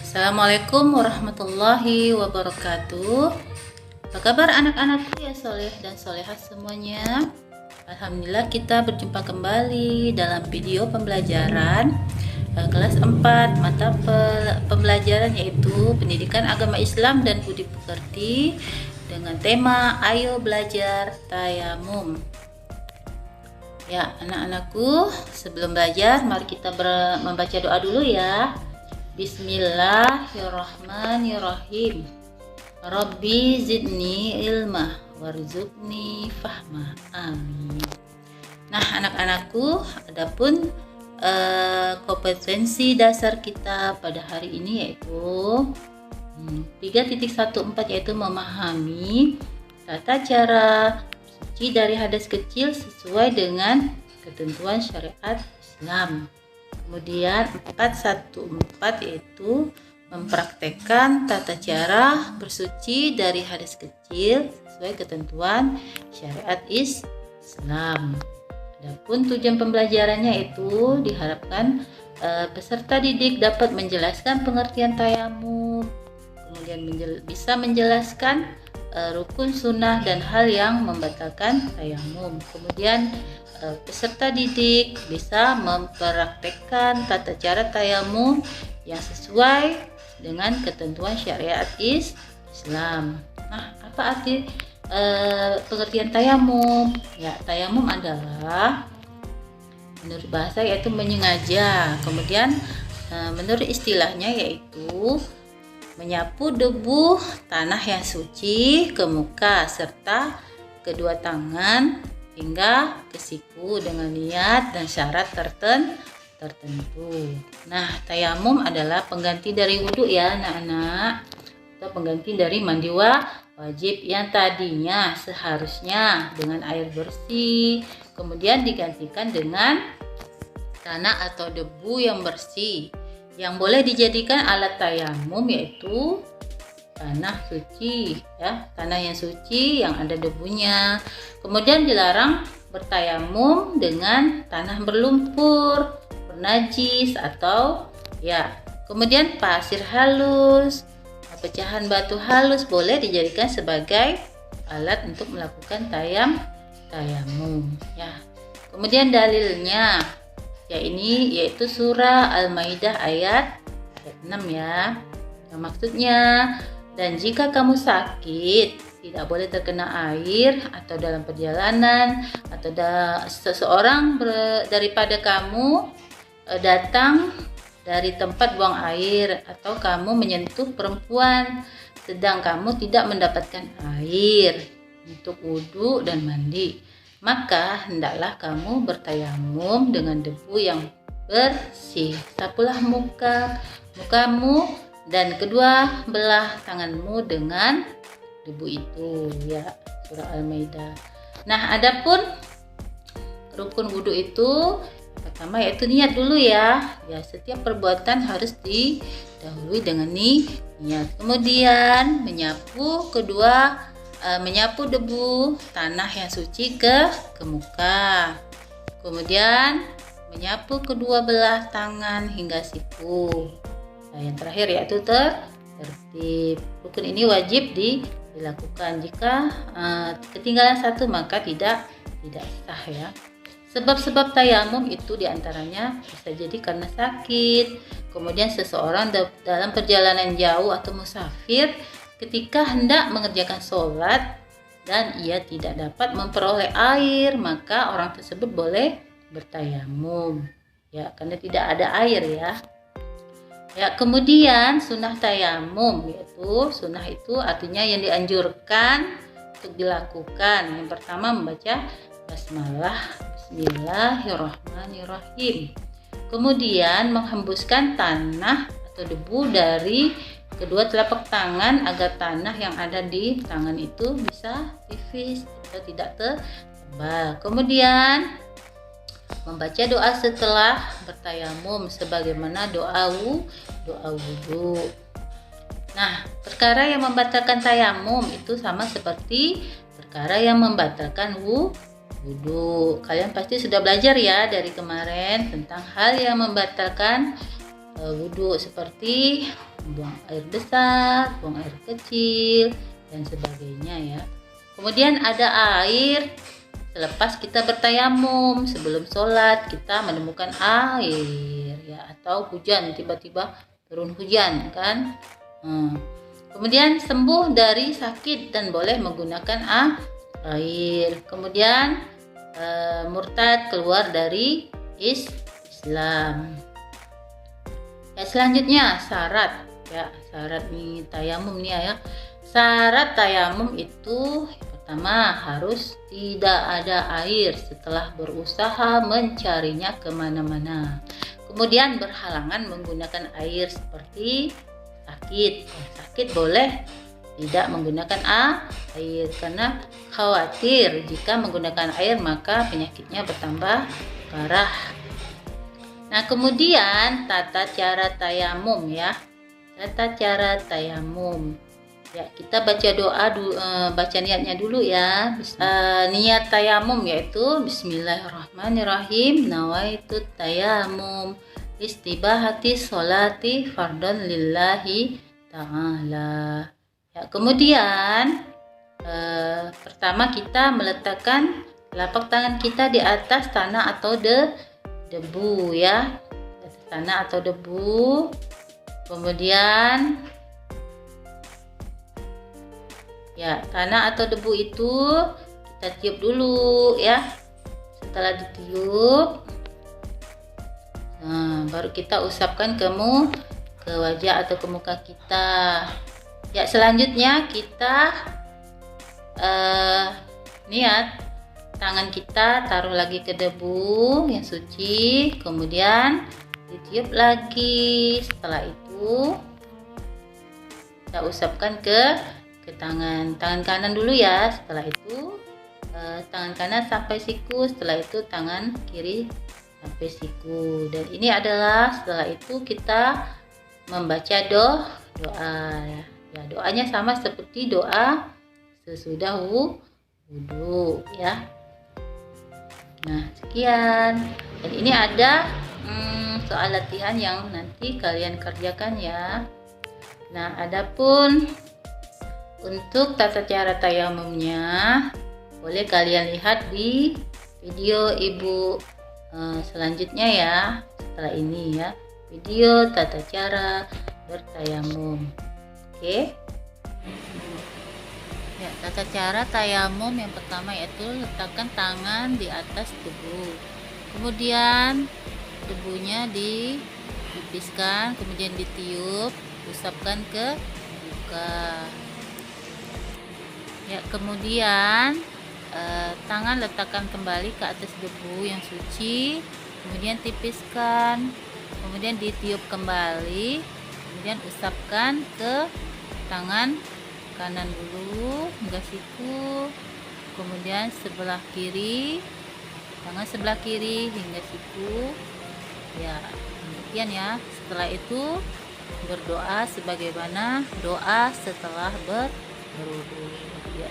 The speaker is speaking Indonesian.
Assalamualaikum warahmatullahi wabarakatuh. Apa kabar anak-anakku ya soleh dan solehah semuanya? Alhamdulillah kita berjumpa kembali dalam video pembelajaran kelas 4 mata pembelajaran yaitu Pendidikan Agama Islam dan Budi Pekerti dengan tema Ayo Belajar Tayamum. Ya anak-anakku, sebelum belajar mari kita membaca doa dulu ya. Bismillahirrahmanirrahim. Rabbi zidni ilma warzuqni fahma. Amin. Nah anak-anakku, adapun kompetensi dasar kita pada hari ini yaitu 3.14 yaitu memahami tata cara suci dari hadas kecil sesuai dengan ketentuan syariat Islam. Kemudian 4.1.4 yaitu mempraktekkan tata cara bersuci dari hadas kecil sesuai ketentuan syariat Islam. Adapun tujuan pembelajarannya itu diharapkan peserta didik dapat menjelaskan pengertian tayamum, kemudian bisa menjelaskan rukun sunnah dan hal yang membatalkan tayamum. Kemudian peserta didik bisa mempraktekkan tata cara tayamum yang sesuai dengan ketentuan syariat Islam. Nah, apa arti pengertian tayamum? Ya, tayamum adalah menurut bahasa yaitu menyengaja. Kemudian menurut istilahnya yaitu menyapu debu tanah yang suci ke muka serta kedua tangan hingga ke siku dengan niat dan syarat tertentu. Nah, tayamum adalah pengganti dari wudhu ya anak-anak, atau pengganti dari mandi wajib yang tadinya seharusnya dengan air bersih, kemudian digantikan dengan tanah atau debu yang bersih. Yang boleh dijadikan alat tayamum yaitu tanah suci ya, tanah yang suci yang ada debunya. Kemudian dilarang bertayamum dengan tanah berlumpur, bernajis atau ya. Kemudian pasir halus, pecahan batu halus boleh dijadikan sebagai alat untuk melakukan tayamum ya. Kemudian dalilnya ya ini yaitu surah Al-Maidah ayat 6 ya. Yang maksudnya, dan jika kamu sakit, tidak boleh terkena air atau dalam perjalanan atau seseorang daripada kamu datang dari tempat buang air atau kamu menyentuh perempuan sedang kamu tidak mendapatkan air untuk wudhu dan mandi, maka hendaklah kamu bertayamum dengan debu yang bersih. Sapulah mukamu dan kedua belah tanganmu dengan debu itu ya, surah Al-Maidah. Nah, adapun rukun wudhu itu pertama yaitu niat dulu ya. Ya, setiap perbuatan harus didahului dengan niat. Kemudian menyapu debu tanah yang suci ke muka. Kemudian menyapu kedua belah tangan hingga siku. Nah, yang terakhir yaitu tertib. Rukun ini wajib dilakukan. Jika ketinggalan satu maka tidak sah ya. Sebab-sebab tayamum itu diantaranya bisa jadi karena sakit. Kemudian seseorang dalam perjalanan jauh atau musafir ketika hendak mengerjakan sholat dan ia tidak dapat memperoleh air, maka orang tersebut boleh bertayamum ya, karena tidak ada air ya. Ya, kemudian sunnah tayamum yaitu sunnah itu artinya yang dianjurkan untuk dilakukan. Yang pertama membaca basmalah, bismillahirrahmanirrahim. Kemudian menghembuskan tanah atau debu dari kedua telapak tangan agar tanah yang ada di tangan itu bisa tipis atau tidak tebal. Kemudian membaca doa setelah bertayamum sebagaimana doa wudhu. Nah, perkara yang membatalkan tayamum itu sama seperti perkara yang membatalkan wudhu. Kalian pasti sudah belajar ya dari kemarin tentang hal yang membatalkan wudhu seperti buang air besar, buang air kecil, dan sebagainya ya. Kemudian ada air selepas kita bertayamum, sebelum sholat kita menemukan air ya, atau hujan, tiba-tiba turun hujan kan. Kemudian sembuh dari sakit dan boleh menggunakan air. Kemudian murtad, keluar dari Islam. Ya, selanjutnya syarat ya, syarat nih tayamum nih ya. Syarat tayamum itu pertama harus tidak ada air setelah berusaha mencarinya kemana-mana. Kemudian berhalangan menggunakan air seperti sakit boleh tidak menggunakan air karena khawatir jika menggunakan air maka penyakitnya bertambah parah. Nah, kemudian tata cara tayamum ya. Tata cara tayamum. Ya, kita baca doa baca niatnya dulu ya. Niat tayamum yaitu bismillahirrahmanirrahim. Nawaitu tayamum istibahati sholati fardhon lillahi ta'ala. Ya, kemudian pertama kita meletakkan telapak tangan kita di atas tanah atau debu ya. Di atas tanah atau debu. Kemudian ya, tanah atau debu itu kita tiup dulu ya. Setelah ditiup, baru kita usapkan ke wajah atau ke muka kita. Ya, selanjutnya kita niat tangan kita taruh lagi ke debu yang suci, kemudian ditiup lagi. Setelah itu kita usapkan ke tangan kanan dulu ya. Setelah itu tangan kanan sampai siku, setelah itu tangan kiri sampai siku. Dan ini adalah setelah itu kita membaca doa ya. Doanya sama seperti doa sesudah wudu ya. Nah, sekian. Dan ini ada soal latihan yang nanti kalian kerjakan ya. Nah, adapun untuk tata cara tayamumnya boleh kalian lihat di video ibu selanjutnya ya, setelah ini ya, video tata cara bertayamum. Oke. Ya, tata cara tayamum yang pertama yaitu letakkan tangan di atas debu. Kemudian debunya dipipiskan, kemudian ditiup, usapkan ke muka. Ya, kemudian tangan letakkan kembali ke atas debu yang suci, kemudian tipiskan, kemudian ditiup kembali, kemudian usapkan ke tangan kanan dulu hingga siku, kemudian sebelah kiri, tangan sebelah kiri hingga siku. Ya, demikian ya. Setelah itu berdoa sebagaimana doa setelah berwudu. Ya,